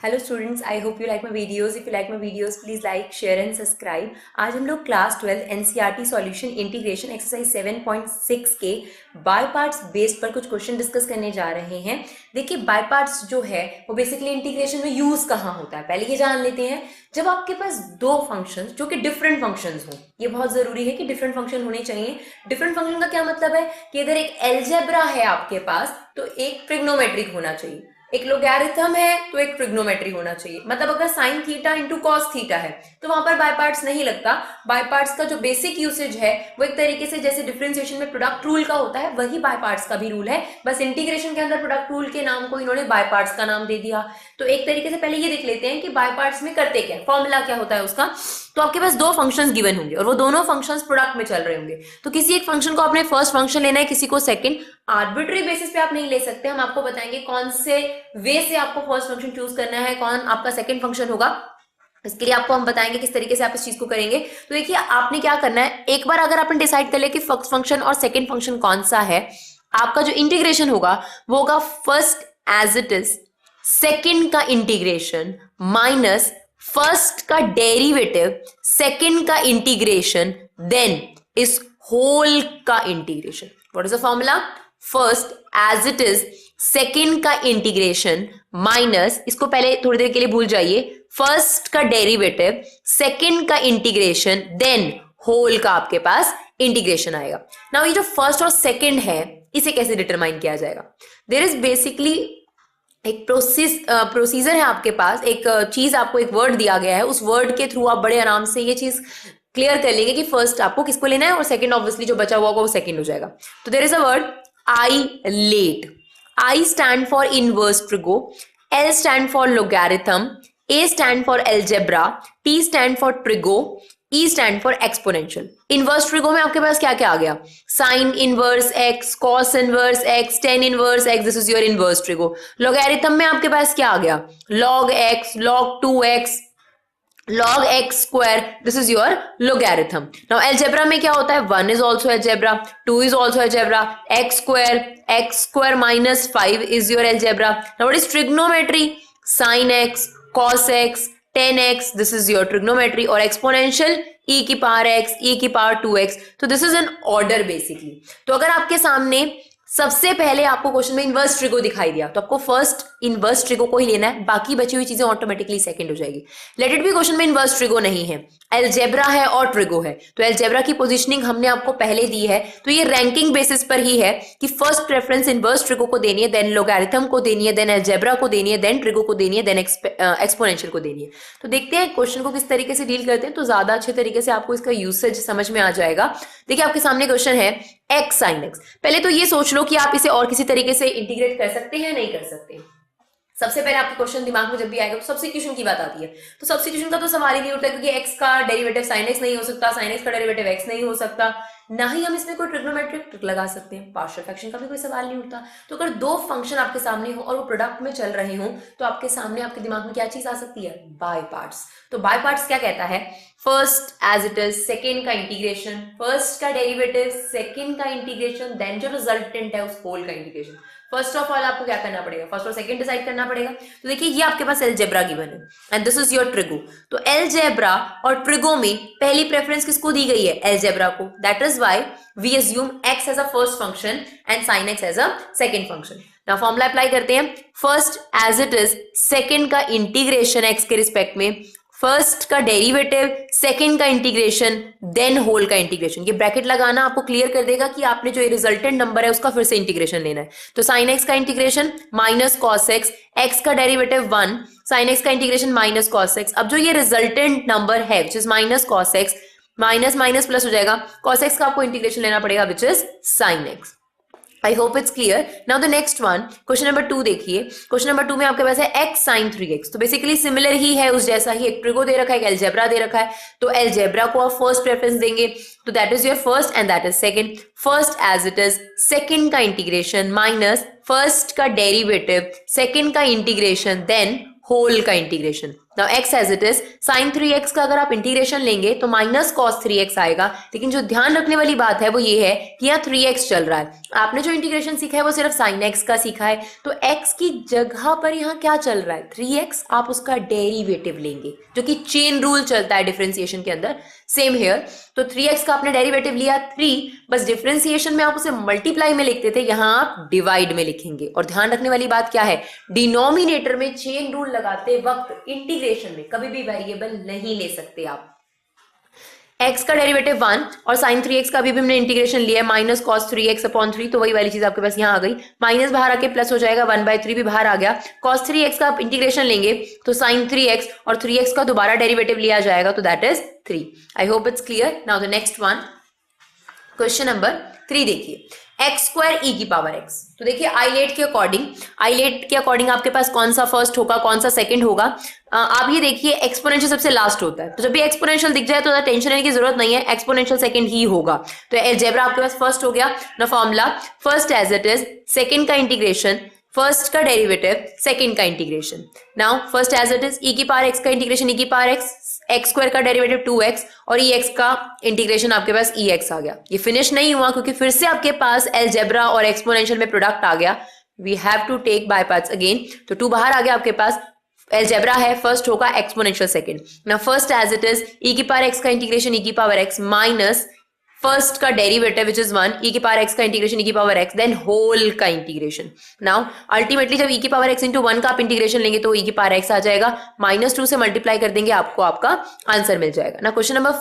Hello students, I hope you like my videos. If you like my videos please like share and subscribe. आज हम लोग class 12 NCERT solution integration exercise 7.6 के by parts based पर कुछ question discuss करने जा रहे हैं. देखिए, बाय पार्ट्स जो है वो बेसिकली इंटीग्रेशन में यूज़ कहाँ होता है पहले ये जान लेते हैं. जब आपके पास दो फंक्शंस जो कि डिफरेंट फंक्शंस हों, ये बहुत ज़रूरी है कि डिफरेंट फंक्शन होने चाहिए. डिफरेंट फंक्शन का क्या मतलब है कि अगर एक एलजेब्रा है आपके पास तो एक ट्रिग्नोमेट्रिक होना चाहिए, एक लोगैरिथम है तो एक ट्रिग्नोमेट्री होना चाहिए. मतलब अगर sine theta into cos theta है तो वहां पर बाय पार्ट्स नहीं लगता. बाय पार्ट्स का जो बेसिक यूसेज है वो एक तरीके से जैसे डिफरेंशिएशन में प्रोडक्ट रूल का होता है, वही बाय पार्ट्स का भी रूल है. बस इंटीग्रेशन के अंदर प्रोडक्ट रूल के नाम को इन्होंने बाय पार्ट्स का नाम दे दिया. तो एक तरीके से पहले ये देख लेते हैं कि बाय पार्ट्स में करते क्या, फॉर्मूला क्या होता है उसका. तो आपके पास दो फंक्शंस गिवन होंगे और वो दोनों फंक्शंस प्रोडक्ट में चल रहे होंगे. तो किसी एक फंक्शन को आपने फर्स्ट फंक्शन लेना है, किसी को सेकंड. आर्बिट्री बेसिस पे आप नहीं ले सकते. हम आपको बताएंगे कौन से वे से आपको फर्स्ट फंक्शन चूज करना है, कौन आपका सेकंड फंक्शन होगा. इसके लिए आपको हम बताएंगे किस तरीके से आप इस चीज को करेंगे. तो देखिए, आपने क्या करना है, एक बार अगर आपने डिसाइड कर लिया कि फर्स्ट फंक्शन और सेकंड फंक्शन कौन सा है, आपका जो इंटीग्रेशन होगा वो होगा first as it is, second का इंटीग्रेशन माइनस फर्स्ट का डेरिवेटिव, सेकंड का इंटीग्रेशन, देन इस होल का integration. What is the formula? First as it is, second का इंटीग्रेशन माइनस, इसको पहले थोड़ी देर के लिए भूल जाइए, फर्स्ट का डेरिवेटिव, सेकंड का इंटीग्रेशन, देन होल का आपके पास इंटीग्रेशन आएगा. नाउ ये जो फर्स्ट और सेकंड है इसे कैसे डिटरमाइन किया जाएगा? देयर इज बेसिकली एक प्रोसीजर है आपके पास. एक चीज आपको, एक वर्ड दिया गया है, उस वर्ड के थ्रू आप बड़े आराम से ये चीज क्लियर कर लेंगे कि फर्स्ट आपको किसको लेना है और सेकंड ऑब्वियसली जो बचा हुआ होगा वो सेकंड हो जाएगा. तो there is a word I let. I stand for inverse trigo, L stand for logarithm, A stand for algebra, T stand for trigo, E stand for exponential. Inverse trigo में आपके पास क्या क्या आ गया? Sin inverse x, cos inverse x, tan inverse x, this is your inverse trigo. Logarithm में आपके पास क्या आ गया? Log x, log 2x, log x square, this is your logarithm. Now algebra में क्या होता है? 1 is also algebra, 2 is also algebra, x square minus 5 is your algebra. Now what is trigonometry? Sin x, cos x, tan x, this is your trigonometry. और exponential e की power x, e की power 2x. तो this is an order basically. तो अगर आपके सामने सबसे पहले आपको क्वेश्चन में इनवर्स ट्रिगो दिखाई दिया तो आपको फर्स्ट इनवर्स ट्रिगो को ही लेना है, बाकी बची हुई चीजें ऑटोमेटिकली सेकंड हो जाएगी. लेट इट भी क्वेश्चन में इनवर्स ट्रिगो नहीं है, एलजेब्रा है और ट्रिगो है. तो एलजेब्रा की पोजीशनिंग हमने आपको पहले दी है, तो ये रैंकिंग बेसिस पर ही है कि फर्स्ट प्रेफरेंस इनवर्स ट्रिगो को देनी है, देन लोगैरिथम को देनी है, देन एलजेब्रा को देनी है, देन ट्रिगो को देनी है, देन एक्सपोनेंशियल को देनी है. तो देखते हैं क्वेश्चन को किस तरीके से डील करते हैं, तो ज्यादा अच्छे तरीके से आपको इसका यूसेज समझ में आ जाएगा. देखिए, आपके सामने क्वेश्चन है x sin x. पहले तो ये सोच लो कि आप इसे और किसी तरीके से इंटीग्रेट कर सकते हैं, नहीं कर सकते. सबसे पहले आपके क्वेश्चन दिमाग में जब भी आएगा तो सब्स्टिट्यूशन की बात आती है. तो सब्स्टिट्यूशन का तो सवाल ही नहीं उठता, क्योंकि x का डेरिवेटिव sin x नहीं हो सकता, sin x का डेरिवेटिव x नहीं हो सकता, ना ही हम इसमें कोई ट्रिग्नोमेट्रिक ट्रिक लगा सकते हैं. पार्शियल फ्रैक्शन का भी कोई सवाल नहीं उठता. तो अगर दो फंक्शन आपके सामने हो और वो प्रोडक्ट में चल रहे हो तो आपके सामने, आपके दिमाग में क्या चीज आ सकती है? By parts. तो बाय पार्ट्स क्या कहता है? First as it is, second का इंटीग्रेशन, फर्स्ट का डेरिवेटिव, सेकेंड का इंटीग्रेशन, देन जो रिजल्टेंट है उस होल का इंटीग्रेशन. फर्स्ट ऑफ ऑल आपको क्या करना पड़ेगा? फर्स्ट और सेकंड डिसाइड करना पड़ेगा. तो देखिए, ये आपके पास एलजेब्रा गिवन है and this is your trigo. तो एलजेब्रा और ट्रिगो में पहली प्रेफरेंस किसको दी गई है? एलजेब्रा को. That is why we assume x as a first function and sin x as a second function. Now formula apply करते हैं. First as it is, second का इंटीग्रेशन x के रिस्पेक्ट में, फर्स्ट का डेरिवेटिव, सेकंड का integration, then whole का integration. ये bracket लगाना आपको क्लियर कर देगा कि आपने जो ये रिजल्टेंट नंबर है उसका फिर से इंटीग्रेशन लेना है. तो sin x का integration minus cos x, x का डेरिवेटिव 1, sin x का इंटीग्रेशन माइनस cos x. अब जो ये रिजल्टेंट नंबर है which is minus cos x, minus minus plus हो जाएगा, cos x का आपको इंटीग्रेशन लेना पड़ेगा which is sin x. I hope it's clear. Now the next one, question number 2 देखिए. क्वेश्चन नंबर 2 में आपके पास है x sin 3x. तो बेसिकली सिमिलर ही है उस जैसा ही, एक ट्रिगो दे रखा है, एक एलजेब्रा दे रखा है. तो एलजेब्रा को आप फर्स्ट प्रेफरेंस देंगे, तो that is your first and that is second. First as it is, second का इंटीग्रेशन माइनस फर्स्ट का डेरिवेटिव, सेकंड का इंटीग्रेशन, देन होल का integration. Now x as it is, sin 3x का अगर आप integration लेंगे तो माइनस cos 3x आएगा, लेकिन जो ध्यान रखने वाली बात है वो ये है कि यहाँ 3x चल रहा है। आपने जो इंटीग्रेशन सीखा है वो सिर्फ sin x का सीखा है, तो x की जगह पर यहाँ क्या चल रहा है 3x, आप उसका डेरिवेटिव लेंगे जो कि चेन रूल चलता है डिफरेंशिएशन के अंदर। सेम हेयर, तो 3x का आपने डेरिवेटिव लिया 3, बस डिफरेंशिएशन में आप उसे मल्टीप्लाई में लिखते थे, यहां आप डिवाइड में लिखेंगे। और ध्यान रखने वाली बात क्या है, डिनोमिनेटर में चेन रूल लगाते वक्त इंटीग्रेशन में कभी भी वेरिएबल नहीं ले सकते आप। x का डेरिवेटिव 1 और sin 3x का भी हमने इंटीग्रेशन लिया है माइनस cos 3x अपॉन 3, तो वही वाली चीज आपके पास यहाँ आ गई, माइनस बाहर आके प्लस हो जाएगा, 1/3 भी बाहर आ गया। cos 3x का आप इंटीग्रेशन लेंगे तो sin 3x और 3x का दोबारा डेरिवेटिव लिया जाएगा, तो that is 3। I hope it's clear. Now the next one, question number 3 देखिए, x² e⁻x। तो देखिए आइलेट के अकॉर्डिंग आपके पास कौन सा फर्स्ट होगा, कौन सा सेकंड होगा। आप ये देखिए एक्सपोनेंशियल सबसे लास्ट होता है, तो जब भी एक्सपोनेंशियल दिख जाए तो टेंशन लेने की जरूरत नहीं है, एक्सपोनेंशियल सेकंड ही होगा। तो अलजेब्रा आपके पास फर्स्ट हो गया ना, formula first as it is, second का इंटीग्रेशन, फर्स्ट का डेरिवेटिव, सेकंड का integration. Now first as it is e⁻x का इंटीग्रेशन e⁻x, x² का डेरिवेटिव 2x और ex का इंटीग्रेशन आपके पास ex आ गया। ये फिनिश नहीं हुआ क्योंकि फिर से आपके पास अलजेब्रा और एक्सपोनेंशियल में प्रोडक्ट आ गया, we have to take by parts again. तो 2 बाहर आ गया, आपके पास अलजेब्रा है, फर्स्ट होगा एक्सपोनेंशियल सेकंड। ना first as it is e⁻x का इंटीग्रेशन e⁻x माइनस फर्स्ट का डेरिवेटिव विच इज 1 e⁻x का इंटीग्रेशन e⁻x देन होल का इंटीग्रेशन। नाउ अल्टीमेटली जब e⁻x इंटू 1 का आप इंटीग्रेशन लेंगे तो e⁻x आ जाएगा, -2 से मल्टीप्लाई कर देंगे, आपको आपका आंसर मिल जाएगा ना। क्वेश्चन नंबर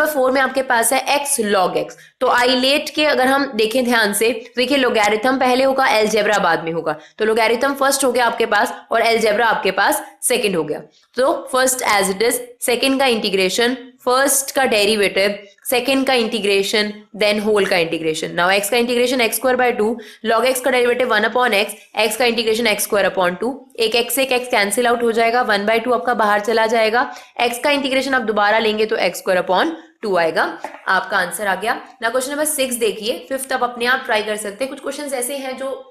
4 में आपके पास है x log x। तो आइलेट के अगर हम देखें ध्यान से, तो देखिए लोगैरिथम पहले होगा, अलजेब्रा बाद में होगा, तो लोगैरिथम फर्स्ट हो गया आपके पास और अलजेब्रा आपके पास सेकंड हो गया। तो first as it is, second का इंटीग्रेशन, फर्स्ट का डेरिवेटिव, सेकंड का इंटीग्रेशन, देन होल का इंटीग्रेशन। नाउ x का इंटीग्रेशन x²/2, log x का डेरिवेटिव 1/x, x का इंटीग्रेशन x²/2, एक x से एक x कैंसिल आउट हो जाएगा, 1/2 आपका बाहर चला जाएगा, x का इंटीग्रेशन आप दोबारा लेंगे तो x²/2 आएगा, आपका आंसर आ गया ना। क्वेश्चन नंबर 6 देखिए, 5th आप अपने आप ट्राई कर सकते हैं। कुछ क्वेश्चन ऐसे हैं जो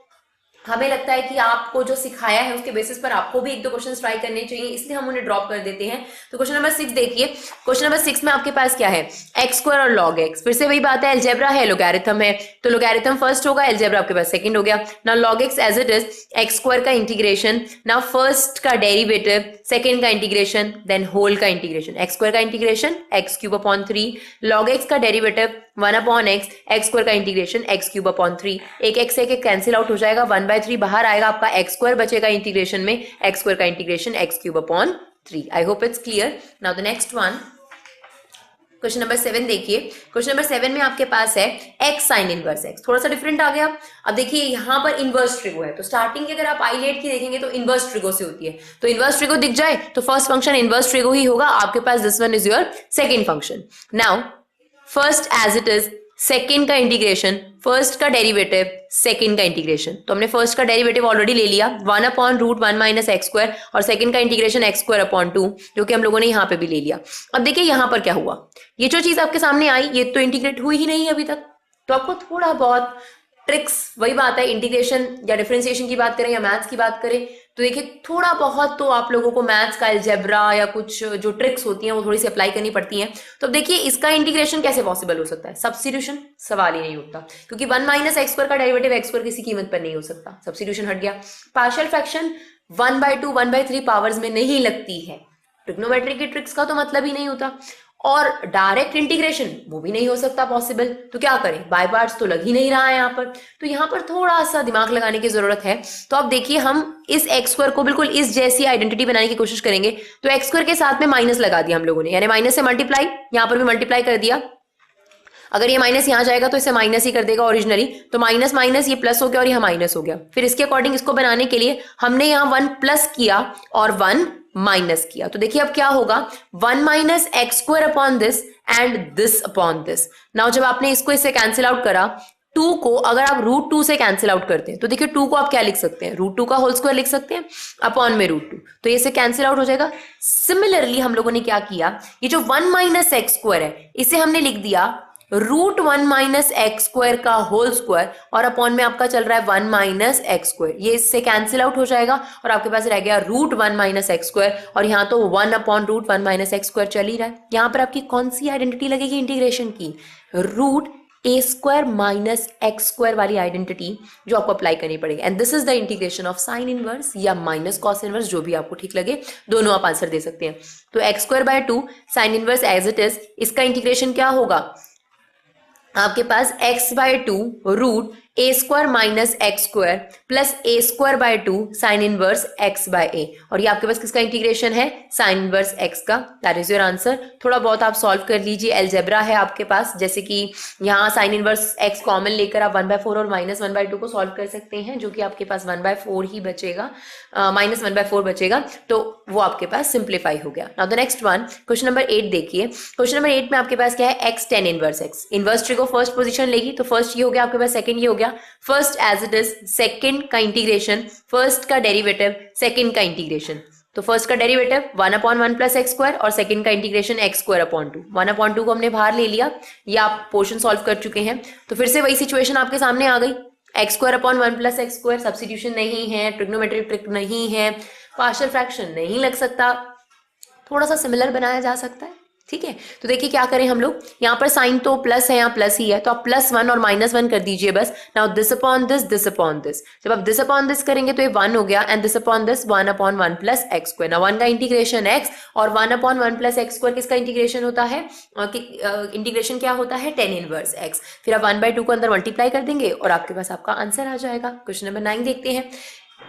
हमें लगता है कि आपको जो सिखाया है उसके बेसिस पर आपको भी 1-2 क्वेश्चन ट्राई करने चाहिए, इसलिए हम उन्हें ड्रॉप कर देते हैं। तो क्वेश्चन नंबर 6 देखिए, क्वेश्चन नंबर 6 में आपके पास क्या है, x² और log x, फिर से वही बात है, अलजेब्रा है, लोगैरिथम है, तो लोगैरिथम फर्स्ट होगा, अलजेब्रा आपके पास सेकंड हो गया ना। log x as it is, x² का इंटीग्रेशन, ना फर्स्ट का डेरिवेटिव, सेकंड का इंटीग्रेशन, देन होल का इंटीग्रेशन। x² का इंटीग्रेशन x³/3, log x का डेरिवेटिव 1/x, x² का इंटीग्रेशन x³/3, एक x से एक कैंसिल आउट हो जाएगा, 1/3 बाहर आएगा, आपका x² बचेगा इंटीग्रेशन में, x² का integration x³/3। I hope it's clear. Now the next one, question number 7 देखिए, क्वेश्चन नंबर 7 में आपके पास है x sin इनवर्स x, थोड़ा सा डिफरेंट आ गया। अब देखिए यहाँ पर इनवर्स ट्रिगो है, तो स्टार्टिंग की अगर आप आइलेट की देखेंगे तो इनवर्स ट्रिगो से होती है, तो इनवर्स ट्रिगो दिख जाए तो फर्स्ट फंक्शन इनवर्स ट्रिगो ही होगा आपके पास, this one is your second function. Now first as it is, second का इंटीग्रेशन, फर्स्ट का डेरिवेटिव, सेकंड का इंटीग्रेशन, तो हमने फर्स्ट का डेरिवेटिव ऑलरेडी ले लिया 1/√1 - x² और सेकंड का इंटीग्रेशन x²/2, जो कि हम लोगों ने यहाँ पे भी ले लिया। अब देखिए यहाँ पर क्या हुआ, ये जो चीज आपके सामने आई ये तो इंटीग्रेट हुई ही नहीं अभी तक, तो आपको थोड़ा बहुत ट्रिक्स, वही बात है इंटीग्रेशन या डिफरेंशिएशन की बात करें या मैथ्स की बात करें, तो देखिए थोड़ा बहुत तो आप लोगों को मैथ्स का अलजेब्रा या कुछ जो ट्रिक्स होती हैं वो थोड़ी सी अप्लाई करनी पड़ती हैं। तो अब देखिए इसका इंटीग्रेशन कैसे पॉसिबल हो सकता है, सब्स्टिट्यूशन, सवाल ही नहीं उठता, क्योंकि 1 - x² का डेरिवेटिव x² किसी कीमत पर नहीं हो सकता, सब्स्टिट्यूशन हट गया। पार्शियल फ्रैक्शन 1/2 1/3 पावर्स में नहीं लगती है, ट्रिग्नोमेट्री की ट्रिक्स का तो मतलब ही नहीं होता, और डायरेक्ट इंटीग्रेशन वो भी नहीं हो सकता पॉसिबल, तो क्या करें, बाय पार्ट्स तो लग ही नहीं रहा है यहाँ पर, तो यहाँ पर थोड़ा सा दिमाग लगाने की जरूरत है। तो अब देखिए हम इस x² को बिल्कुल इस जैसी आइडेंटिटी बनाने की कोशिश करेंगे, तो x² के साथ में माइनस लगा दिया हम लोगों ने, यानी माइनस से मल्टीप्लाई, यहाँ पर भी मल्टीप्लाई कर दिया, अगर ये माइनस यहाँ जाएगा तो इसे माइनस ही कर देगा ओरिजिनली, तो माइनस माइनस ये प्लस हो गया और यहाँ माइनस हो गया। फिर इसके अकॉर्डिंग इसको बनाने के लिए हमने यहाँ 1 प्लस किया और 1 माइनस किया, तो देखिए अब क्या होगा, 1 - x² upon this and this upon this. Now जब आपने इसको इससे कैंसिल आउट करा, 2 को अगर आप √2 से कैंसिल आउट करते हैं तो देखिए 2 को आप क्या लिख सकते हैं, √2 का होल स्क्वायर लिख सकते हैं अपॉन में √2, तो ये से कैंसिल आउट हो जाएगा। सिमिलरली हम लोगों ने क्या किया, ये जो 1 - x² है इसे हमने लिख दिया रूट 1 माइनस एक्स स्क्वायर का होल स्क्वायर और अपॉन में आपका चल रहा है 1 माइनस एक्स स्क्वायर, ये इससे कैंसिल आउट हो जाएगा और आपके पास रह गया रूट 1 माइनस एक्स स्क्वायर और यहाँ तो 1 upon root 1 minus x square चल ही रहा है। यहाँ पर आपकी कौन सी आइडेंटिटी लगेगी इंटीग्रेशन की? Root a square minus x square वाली आइडेंटिटी जो आपको अप्लाई करनी पड़ेगी। And this is the integration of sine inverse या माइनस कॉस इनवर्स, जो भी आपको ठीक लगे, दोनों आप आंसर दे सकते हैं। तो x square by 2 sine inverse as it is, इसका इंटीग्रेशन क्या होगा? आपके पास x बाय 2 root a square minus x square plus a square by 2 sine inverse x by a, और ये आपके पास किसका इंटीग्रेशन है? साइन इनवर्स x का। That is your answer. थोड़ा बहुत आप सॉल्व कर लीजिए, एलजेब्रा है आपके पास, जैसे कि यहाँ साइन इनवर्स x कॉमन लेकर आप 1/4 और माइनस 1/2 को सॉल्व कर सकते हैं, जो कि आपके पास 1/4 ही बचेगा, माइनस 1/4 बचेगा, तो वो आपके पास सिंप्लीफाई हो गया। Now the next one, question number 8 देखिए। क्वेश्चन नंबर 8 में आपके पास क्या है? x tan inverse x, inverse tree को फर्स्ट पोजीशन लेगी तो फर्स्ट ये हो गया आपके पास, सेकंड ये हो गया। First as it is, second का इंटीग्रेशन, फर्स्ट का डेरिवेटिव, सेकंड का इंटीग्रेशन। तो फर्स्ट का derivative 1 upon 1 plus x square और सेकंड का integration x square upon 2। 1 upon 2 को हमने बाहर ले लिया, ये आप पोर्शन सॉल्व कर चुके हैं। तो फिर से वही सिचुएशन आपके सामने आ गई, x square upon 1 plus x square, substitution नहीं है, ट्रिग्नोमेट्रिक ट्रिक नहीं है, पार्शियल फ्रैक्शन नहीं लग सकता, थोड़ा सा सिमिलर बनाया जा सकता है, ठीक है। तो देखिए क्या करें हम लोग, यहाँ पर साइन तो प्लस है, यहाँ प्लस ही है, तो आप +1 और -1 कर दीजिए बस। Now this upon this, this upon this, जब आप दिस अपॉन दिस करेंगे तो ये 1 हो गया, and this upon this 1 upon 1 plus x square. ना 1 का इंटीग्रेशन x और 1 अपॉन 1 प्लस एक्स स्क्वायर किसका इंटीग्रेशन होता है? इंटीग्रेशन क्या होता है? tan inverse x। फिर आप 1/2 को अंदर मल्टीप्लाई कर देंगे और आपके पास आपका आंसर आ जाएगा। क्वेश्चन नंबर 9 देखते हैं।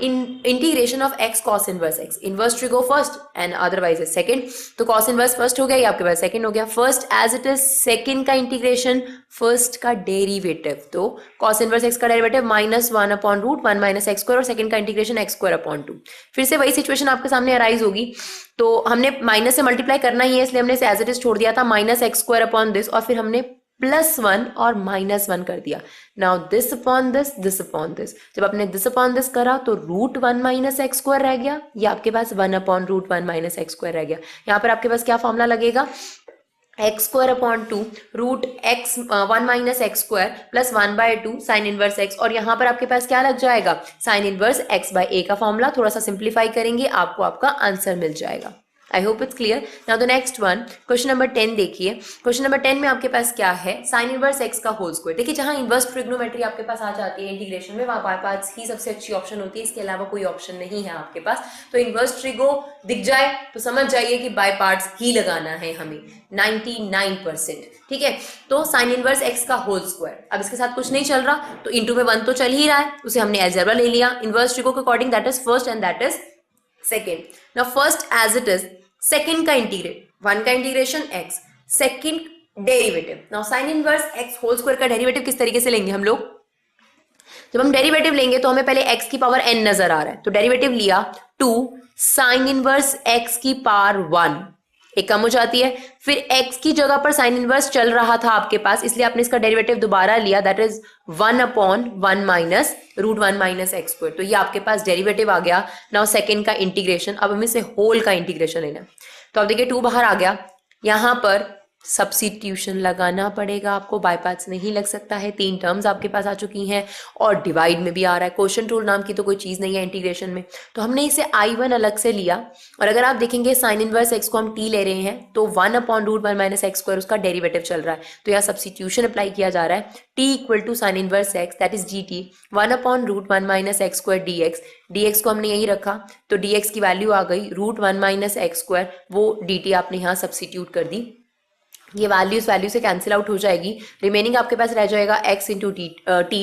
Integration of x cos inverse x, inverse trigo first and otherwise second, तो cos इनवर्स फर्स्ट हो गया, ये आपके पास सेकंड हो गया। First as it is, second का इंटीग्रेशन, फर्स्ट का डेरिवेटिव, तो cos इनवर्स x का derivative -1 upon root 1 minus x square और सेकंड का इंटीग्रेशन एक्स स्क्वायर अपॉन 2। फिर से वही सिचुएशन आपके सामने अराइज होगी, तो हमने माइनस से मल्टीप्लाई करना ही है, इसलिए हमने एज इट इज छोड़ दिया था, minus x square upon this, और फिर हमने +1 और -1 कर दिया। Now this upon this, this upon this, जब आपने दिस अपॉन दिस करा तो रूट 1 माइनस एक्स स्क्वायर रह गया, या आपके पास 1 upon root 1 minus x square रह गया। यहाँ पर आपके पास क्या फॉर्मूला लगेगा? X square upon 2 root x 1 minus x square plus 1/2 sine inverse x, और यहाँ पर आपके पास क्या लग जाएगा? Sine inverse x by a का फॉर्मूला। थोड़ा सा सिंप्लीफाई करेंगे, आपको आपका आंसर मिल जाएगा। I hope it's clear. Now the next one, question number 10 देखिए। क्वेश्चन नंबर 10 में आपके पास क्या है? साइन इनवर्स x का होल स्क्वायर। देखिए जहां इनवर्स ट्रिग्नोमेट्री आपके पास आ जाती है इंटीग्रेशन में, वहां हमारे पास ही सबसे अच्छी ऑप्शन होती है, इसके अलावा कोई ऑप्शन नहीं है आपके पास। तो इनवर्स ट्रिगो दिख जाए तो समझ जाइए कि बाय पार्ट्स ही लगाना है हमें 99%, ठीक है। तो साइन इनवर्स x का होल स्क्वायर, अब इसके साथ कुछ नहीं चल रहा तो इंटू में 1 तो चल ही रहा है, उसे हमने अलजेब्रा ले लिया इनवर्स ट्रिगो के according, that is first and that is second. Now first as it is, second का इंटीग्रेट, 1 का integration x, second derivative. Now sine inverse x whole square का डेरिवेटिव किस तरीके से लेंगे हम लोग? जब हम डेरिवेटिव लेंगे तो हमें पहले x की पावर n नजर आ रहा है, तो डेरिवेटिव लिया 2 साइन इनवर्स x की पावर 1, एक कम हो जाती है, फिर x की जगह पर साइन इनवर्स चल रहा था आपके पास, इसलिए आपने इसका डेरिवेटिव दोबारा लिया, that is 1 upon 1 minus root 1 minus x square. तो ये आपके पास डेरिवेटिव आ गया। नाउ सेकंड का इंटीग्रेशन, अब हमें इसे होल का इंटीग्रेशन लेना है, तो अब देखिए 2 बाहर आ गया, यहां पर सब्स्टिट्यूशन लगाना पड़ेगा आपको, बाय पार्ट्स नहीं लग सकता है। 3 टर्म्स आपके पास आ चुकी हैं और डिवाइड में भी आ रहा है, क्वोशंट रूल नाम की तो कोई चीज नहीं है इंटीग्रेशन में, तो हमने इसे I1 अलग से लिया। और अगर आप देखेंगे साइन इनवर्स x को हम t ले रहे हैं, तो 1 upon root 1 minus x square उसका डेरिवेटिव चल रहा है, तो यहाँ सब्स्टिट्यूशन अप्लाई किया जा रहा है, t equal to sine inverse x that is gt 1 upon root 1 minus x square dx को हमने यही रखा, तो dx की वैल्यू आ गई रूट 1 माइनस एक्स स्क्वायर, वो dt आपने यहाँ सब्स्टिट्यूट कर दी, ये वैल्यू इस वैल्यू से कैंसिल आउट हो जाएगी, रिमेनिंग आपके पास रह जाएगा x into T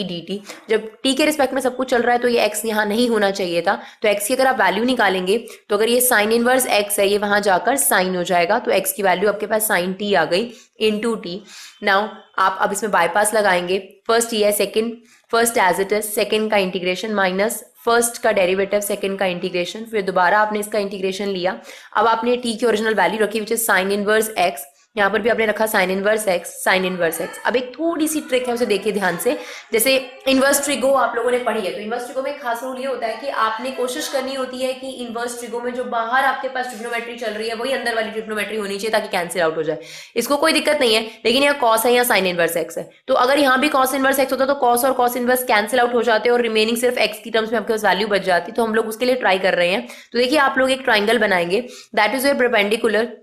D T. जब t के रिस्पेक्ट में सब कुछ चल रहा है तो ये x यहाँ नहीं होना चाहिए था, तो x की अगर आप वैल्यू निकालेंगे तो अगर ये साइन इनवर्स x है, ये वहां जाकर साइन हो जाएगा, तो x की वैल्यू आपके पास साइन t आ गई इंटू टी। नाउ आप अब इसमें बाईपास लगाएंगे, फर्स्ट ये है, second first as it is, second का इंटीग्रेशन माइनस फर्स्ट का डेरिवेटिव, सेकंड का इंटीग्रेशन, फिर दोबारा आपने इसका इंटीग्रेशन लिया, अब आपने t की ओरिजिनल वैल्यू रखी which is sine inverse x, यहाँ पर भी आपने रखा sign inverse x, sign inverse x. अब एक थोड़ी सी ट्रिक है, उसे देखिए ध्यान से। जैसे इनवर्स ट्रिगो आप लोगों ने पढ़ी है, तो इनवर्स ट्रिगो में खास रूल ये होता है कि आपने कोशिश करनी होती है कि इनवर्स ट्रिगो में जो बाहर आपके पास ट्रिग्नोमेट्री चल रही है वही अंदर वाली ट्रिग्नोमेट्री होनी चाहिए ताकि कैंसिल आउट हो जाए। इसको कोई दिक्कत नहीं है, लेकिन यहाँ कॉस है या साइन इनवर्स एक्स है, तो अगर यहाँ भी कॉस इनवर्स एक्स होता तो कॉस और कॉस इनवर्स कैंसिल आउट हो जाते और रिमेनिंग सिर्फ एक्स की टर्म्स में आपके पास वैल्यू बच जाती। तो हम लोग उसके लिए ट्राई कर रहे हैं। तो देखिए आप लोग एक ट्राइंगल बनाएंगे, that is your perpendicular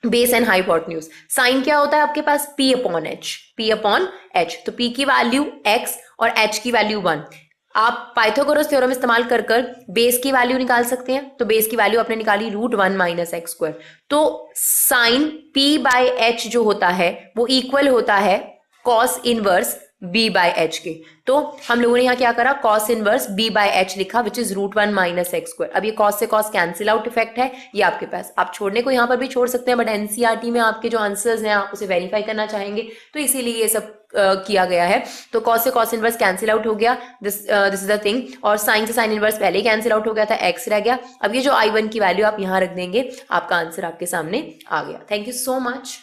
base and hypotenuse. Sine क्या होता है आपके पास, p upon H, p upon H. तो p की वैल्यू x और h की वैल्यू 1। आप पाइथागोरस थ्योरम इस्तेमाल कर कर बेस की वैल्यू निकाल सकते हैं। तो बेस की वैल्यू आपने निकाली √1 माइनस एक्स स्क्वायर। तो साइन p बाय एच जो होता है वो इक्वल होता है cos inverse b by H के। तो हम लोगों ने यहाँ क्या करा, cos inverse b by H लिखा which is √1 minus x square. अब ये कॉस से कॉस कैंसिल आउट इफेक्ट है, ये आपके पास आप छोड़ने को यहाँ पर भी छोड़ सकते हैं, बट एनसीईआरटी में आपके जो आंसर्स हैं आप उसे वेरीफाई करना चाहेंगे तो इसीलिए ये सब किया गया है। तो कॉस से कॉस इनवर्स कैंसिल आउट हो गया, दिस इज द थिंग। और साइन से साइन इनवर्स पहले ही कैंसिल आउट हो गया था, एक्स रह गया। अब ये जो I1 की वैल्यू आप यहाँ रख देंगे, आपका आंसर आपके सामने आ गया। Thank you so much.